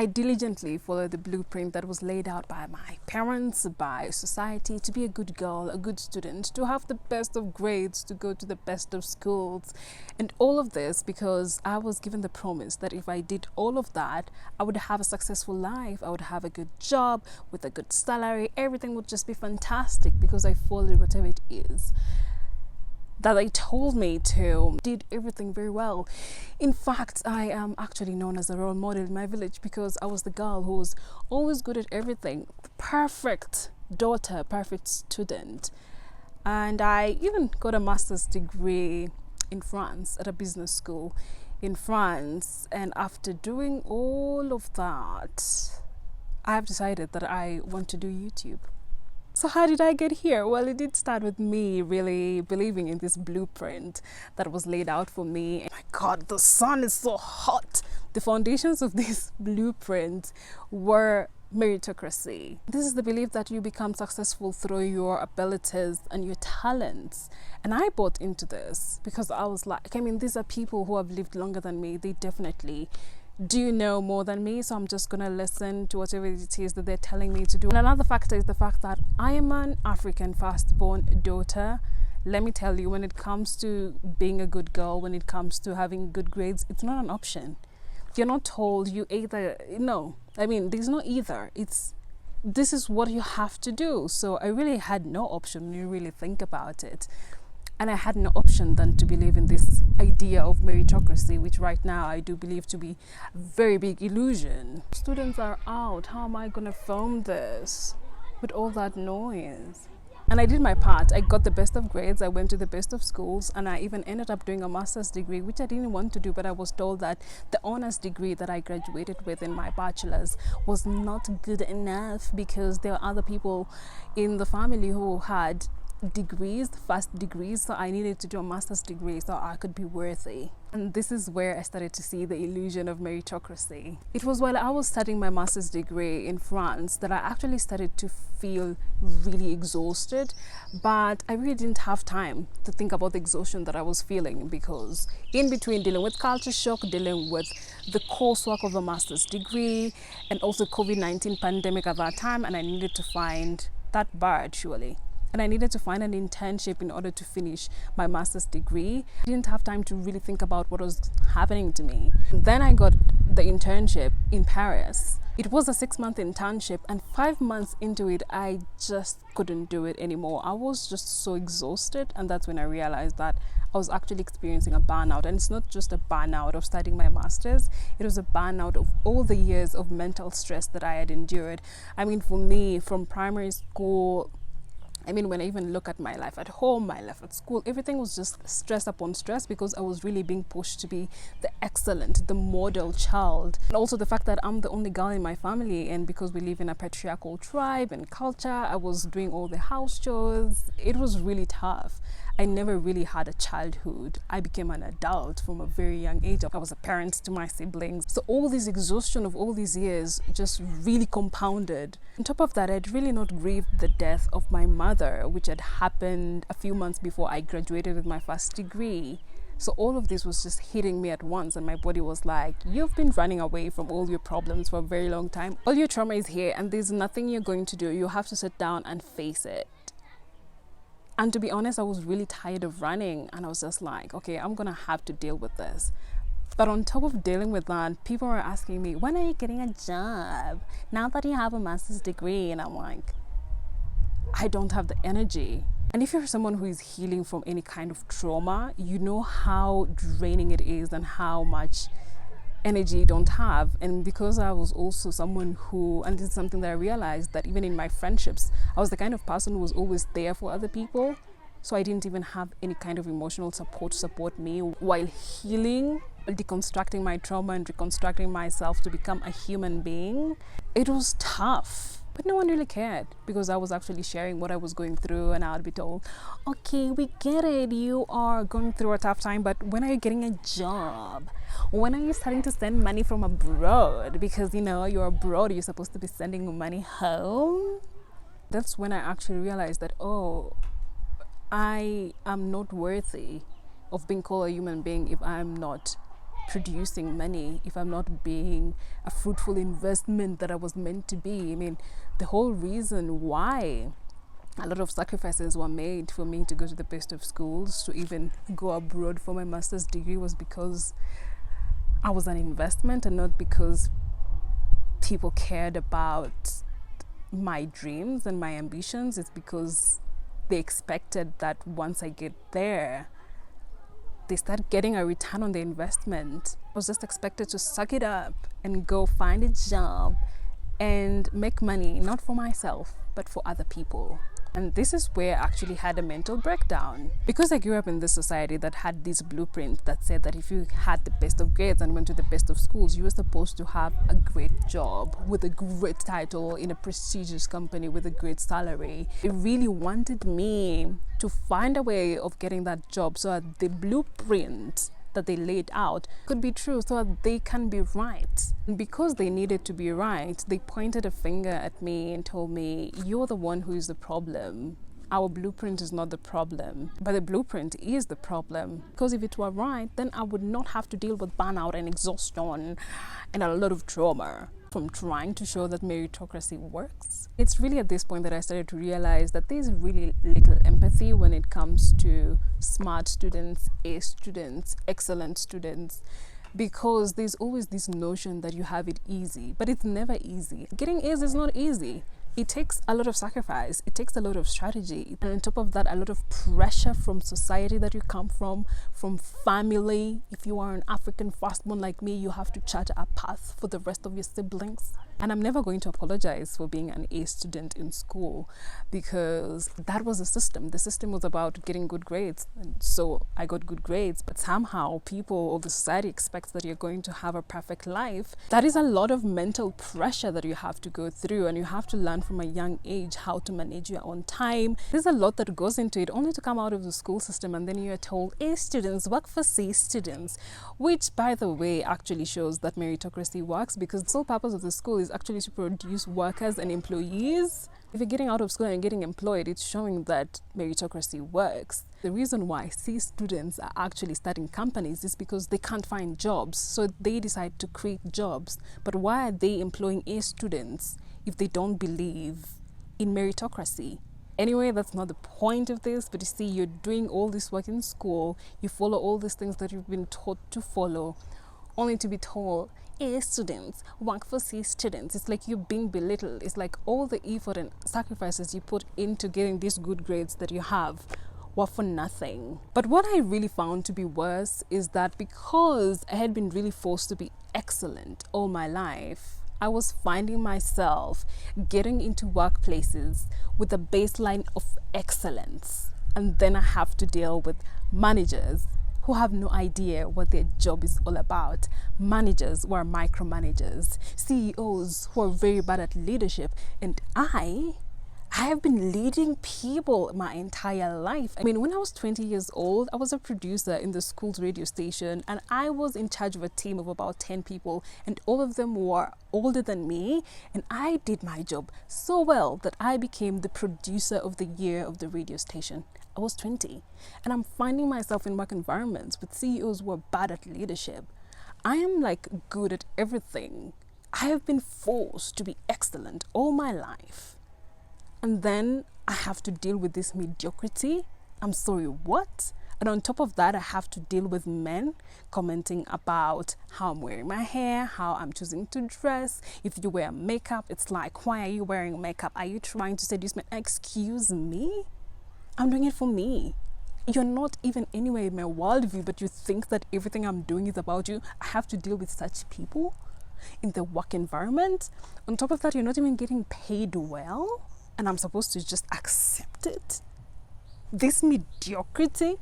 I diligently followed the blueprint that was laid out by my parents, by society, to be a good girl, a good student, to have the best of grades, to go to the best of schools. And all of this because I was given the promise that if I did all of that, I would have a successful life, I would have a good job with a good salary, everything would just be fantastic because I followed whatever it is that they told me to. Did everything very well. In fact, I am actually known as a role model in my village because I was the girl who was always good at everything. Perfect daughter, perfect student. And I even got a master's degree in France at a business school in France. And after doing all of that, I have decided that I want to do YouTube. So how did I get here? Well, it did start with me really believing in this blueprint that was laid out for me. Oh my God, the sun is so hot. The foundations of this blueprint were meritocracy. This is the belief that you become successful through your abilities and your talents. And I bought into this because I was like, these are people who have lived longer than me. They definitely do know more than me, so I'm just gonna listen to whatever it is that they're telling me to do. And another factor is the fact that I am an African firstborn daughter. Let me tell you, when it comes to being a good girl, when it comes to having good grades, it's not an option. You're not told you either. No, there's no either. This is what you have to do. So I really had no option when you really think about it. And I had no option than to believe in this idea of meritocracy, which right now I do believe to be a very big illusion. Students are out. How am I going to film this with all that noise? And I did my part. I got the best of grades. I went to the best of schools. And I even ended up doing a master's degree, which I didn't want to do. But I was told that the honors degree that I graduated with in my bachelor's was not good enough because there are other people in the family who had degrees, first degrees, so I needed to do a master's degree so I could be worthy. And this is where I started to see the illusion of meritocracy. It was while I was studying my master's degree in France that I actually started to feel really exhausted, but I really didn't have time to think about the exhaustion that I was feeling because in between dealing with culture shock, dealing with the coursework of a master's degree, and also COVID-19 pandemic at that time, and I needed to find that bar actually. And I needed to find an internship in order to finish my master's degree. I didn't have time to really think about what was happening to me. Then I got the internship in Paris. It was a 6-month internship, and 5 months into it, I just couldn't do it anymore. I was just so exhausted, and that's when I realized that I was actually experiencing a burnout. And it's not just a burnout of studying my master's, it was a burnout of all the years of mental stress that I had endured. For me, from primary school, when I even look at my life at home, my life at school, everything was just stress upon stress because I was really being pushed to be the excellent, the model child. And also the fact that I'm the only girl in my family, and because we live in a patriarchal tribe and culture, I was doing all the house chores. It was really tough. I never really had a childhood. I became an adult from a very young age. I was a parent to my siblings. So all this exhaustion of all these years just really compounded. On top of that, I'd really not grieved the death of my mother, which had happened a few months before I graduated with my first degree. So all of this was just hitting me at once, and my body was like, you've been running away from all your problems for a very long time. All your trauma is here and there's nothing you're going to do. You have to sit down and face it. And to be honest, I was really tired of running, and I was just like, okay, I'm gonna have to deal with this. But on top of dealing with that, people were asking me, when are you getting a job? Now that you have a master's degree? And I'm like, I don't have the energy. And if you're someone who is healing from any kind of trauma, you know how draining it is and how much energy you don't have. And because I was also someone who, and this is something that I realized, that even in my friendships, I was the kind of person who was always there for other people. So I didn't even have any kind of emotional support to support me while healing, deconstructing my trauma and reconstructing myself to become a human being. It was tough. But no one really cared because I was actually sharing what I was going through, and I would be told, okay, we get it, you are going through a tough time, but when are you getting a job? When are you starting to send money from abroad? Because, you're abroad, you're supposed to be sending money home. That's when I actually realized that, I am not worthy of being called a human being if I'm not producing money, if I'm not being a fruitful investment that I was meant to be? I mean, the whole reason why a lot of sacrifices were made for me to go to the best of schools, to even go abroad for my master's degree, was because I was an investment and not because people cared about my dreams and my ambitions. It's because they expected that once I get there, they start getting a return on the investment. I was just expected to suck it up and go find a job and make money, not for myself, but for other people. And this is where I actually had a mental breakdown, because I grew up in this society that had this blueprint that said that if you had the best of grades and went to the best of schools, you were supposed to have a great job with a great title in a prestigious company with a great salary. It really wanted me to find a way of getting that job so that the blueprint that they laid out could be true, so that they can be right. And because they needed to be right, they pointed a finger at me and told me, you're the one who is the problem. Our blueprint is not the problem, but the blueprint is the problem. Because if it were right, then I would not have to deal with burnout and exhaustion and a lot of trauma from trying to show that meritocracy works. It's really at this point that I started to realize that there's really little empathy when it comes to smart students, A students, excellent students, because there's always this notion that you have it easy, but it's never easy. Getting A's is not easy. It takes a lot of sacrifice. It takes a lot of strategy. And on top of that, a lot of pressure from society that you come from family. If you are an African firstborn like me, you have to chart a path for the rest of your siblings. And I'm never going to apologize for being an A student in school, because that was the system. The system was about getting good grades. And so I got good grades, but somehow people or the society expects that you're going to have a perfect life. That is a lot of mental pressure that you have to go through, and you have to learn from a young age how to manage your own time. There's a lot that goes into it, only to come out of the school system and then you're told A students work for C students, which, by the way, actually shows that meritocracy works, because the sole purpose of the school is actually to produce workers and employees. If you're getting out of school and getting employed, it's showing that meritocracy works. The reason why C students are actually starting companies is because they can't find jobs, so they decide to create jobs. But why are they employing A students if they don't believe in meritocracy? Anyway, that's not the point of this, but you see, you're doing all this work in school, you follow all these things that you've been taught to follow, only to be told A students work for C students. It's like you're being belittled. It's like all the effort and sacrifices you put into getting these good grades that you have were for nothing. But what I really found to be worse is that because I had been really forced to be excellent all my life, I was finding myself getting into workplaces with a baseline of excellence. And then I have to deal with managers who have no idea what their job is all about. Managers who are micromanagers, CEOs who are very bad at leadership. And I have been leading people my entire life. I mean, when I was 20 years old, I was a producer in the school's radio station, and I was in charge of a team of about 10 people, and all of them were older than me, and I did my job so well that I became the producer of the year of the radio station. I was 20, and I'm finding myself in work environments with CEOs who are bad at leadership. I am like good at everything. I have been forced to be excellent all my life. And then I have to deal with this mediocrity. I'm sorry, what? And on top of that, I have to deal with men commenting about how I'm wearing my hair, how I'm choosing to dress. If you wear makeup, it's like, why are you wearing makeup? Are you trying to seduce me? Excuse me? I'm doing it for me. You're not even anywhere in my worldview, but you think that everything I'm doing is about you. I have to deal with such people in the work environment. On top of that, you're not even getting paid well. And I'm supposed to just accept it? This mediocrity?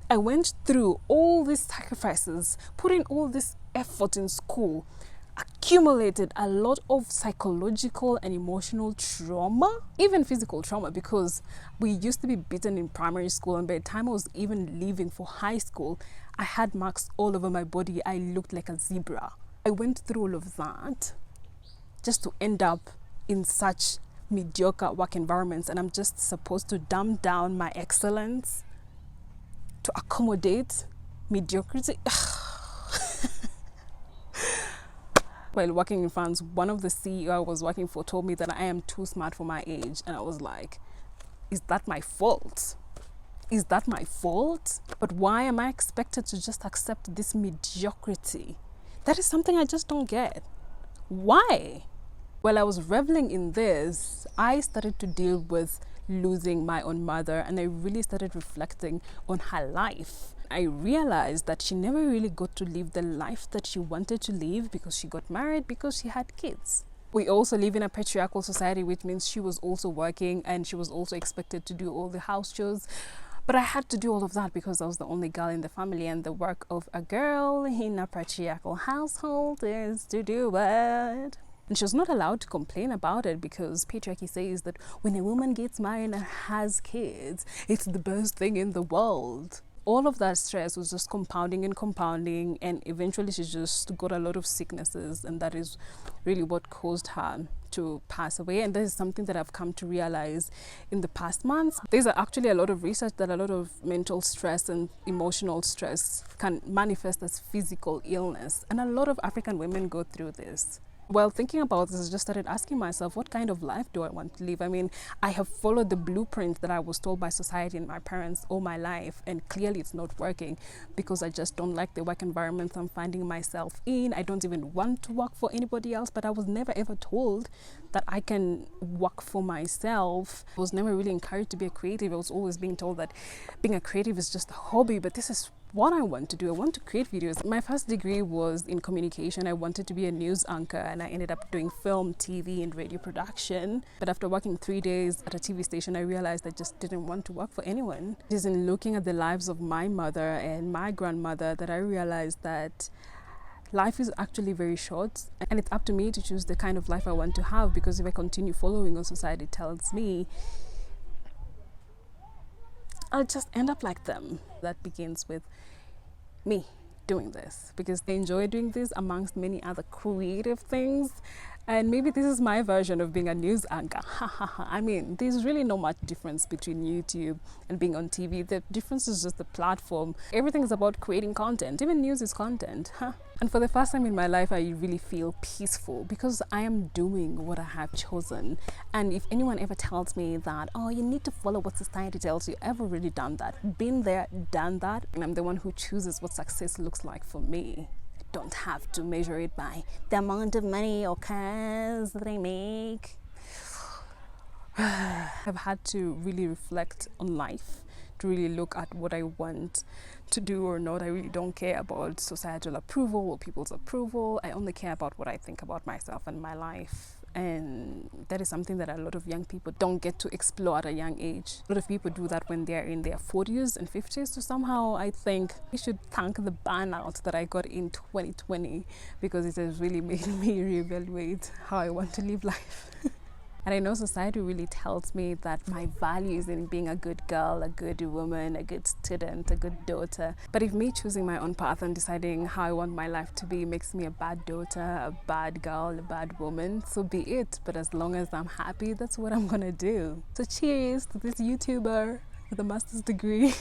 I went through all these sacrifices, put in all this effort in school, accumulated a lot of psychological and emotional trauma, even physical trauma, because we used to be beaten in primary school, and by the time I was even leaving for high school, I had marks all over my body. I looked like a zebra. I went through all of that just to end up in such mediocre work environments, and I'm just supposed to dumb down my excellence to accommodate mediocrity. While working in France, one of the CEO I was working for told me that I am too smart for my age. And I was like, is that my fault? Is that my fault? But why am I expected to just accept this mediocrity? That is something I just don't get. Why? While I was reveling in this, I started to deal with losing my own mother, and I really started reflecting on her life. I realized that she never really got to live the life that she wanted to live because she got married, because she had kids. We also live in a patriarchal society, which means she was also working and she was also expected to do all the house chores. But I had to do all of that because I was the only girl in the family, and the work of a girl in a patriarchal household is to do what? And she was not allowed to complain about it because patriarchy says that when a woman gets married and has kids, it's the best thing in the world. All of that stress was just compounding, and eventually she just got a lot of sicknesses, and that is really what caused her to pass away. And this is something that I've come to realize in the past months. There's actually a lot of research that a lot of mental stress and emotional stress can manifest as physical illness, and a lot of African women go through this. While thinking about this, I just started asking myself, what kind of life do I want to live? I mean, I have followed the blueprint that I was told by society and my parents all my life, and clearly it's not working because I just don't like the work environment I'm finding myself in. I don't even want to work for anybody else, but I was never ever told that I can work for myself. I was never really encouraged to be a creative. I was always being told that being a creative is just a hobby, but this is what I want to do. I want to create videos. My first degree was in communication. I wanted to be a news anchor, and I ended up doing film, TV, and radio production. But after working 3 days at a TV station, I realized I just didn't want to work for anyone. It is in looking at the lives of my mother and my grandmother that I realized that life is actually very short, and it's up to me to choose the kind of life I want to have, because if I continue following what society tells me, I'll just end up like them. That begins with me doing this because I enjoy doing this amongst many other creative things. And maybe this is my version of being a news anchor. I mean, there's really not much difference between YouTube and being on TV. The difference is just the platform. Everything is about creating content. Even news is content. And for the first time in my life, I really feel peaceful because I am doing what I have chosen. And if anyone ever tells me that, oh, you need to follow what society tells you, I've already done that. Been there, done that. And I'm the one who chooses what success looks like for me. Don't have to measure it by the amount of money or cars that I make. I've had to really reflect on life, to really look at what I want to do or not. I really don't care about societal approval or people's approval. I only care about what I think about myself and my life. And that is something that a lot of young people don't get to explore at a young age. A lot of people do that when they're in their 40s and 50s. So somehow I think I should thank the burnout that I got in 2020 because it has really made me reevaluate how I want to live life. And I know society really tells me that my value is in being a good girl, a good woman, a good student, a good daughter. But if me choosing my own path and deciding how I want my life to be makes me a bad daughter, a bad girl, a bad woman, so be it. But as long as I'm happy, that's what I'm gonna do. So cheers to this YouTuber with a master's degree.